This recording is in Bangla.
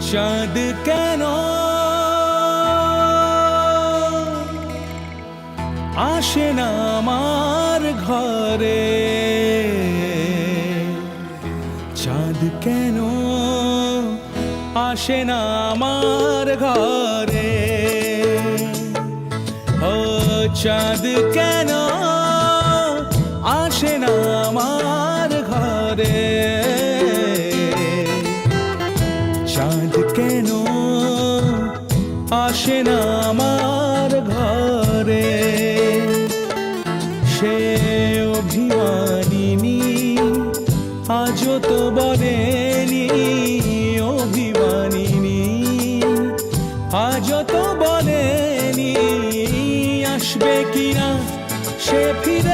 চাঁদ কেন আসে না আমার ঘরে, চাঁদ কেন আসে না আমার ঘরে, ও চাঁদ কেন আসে না আমার ঘরে, চাঁদ কেন আসে না আমার ঘরে। সে অভিমানিনী আজও তো বলেনি, অভিমানিনী আজও তো বলেনি আসবে কিনা সে ফিরে।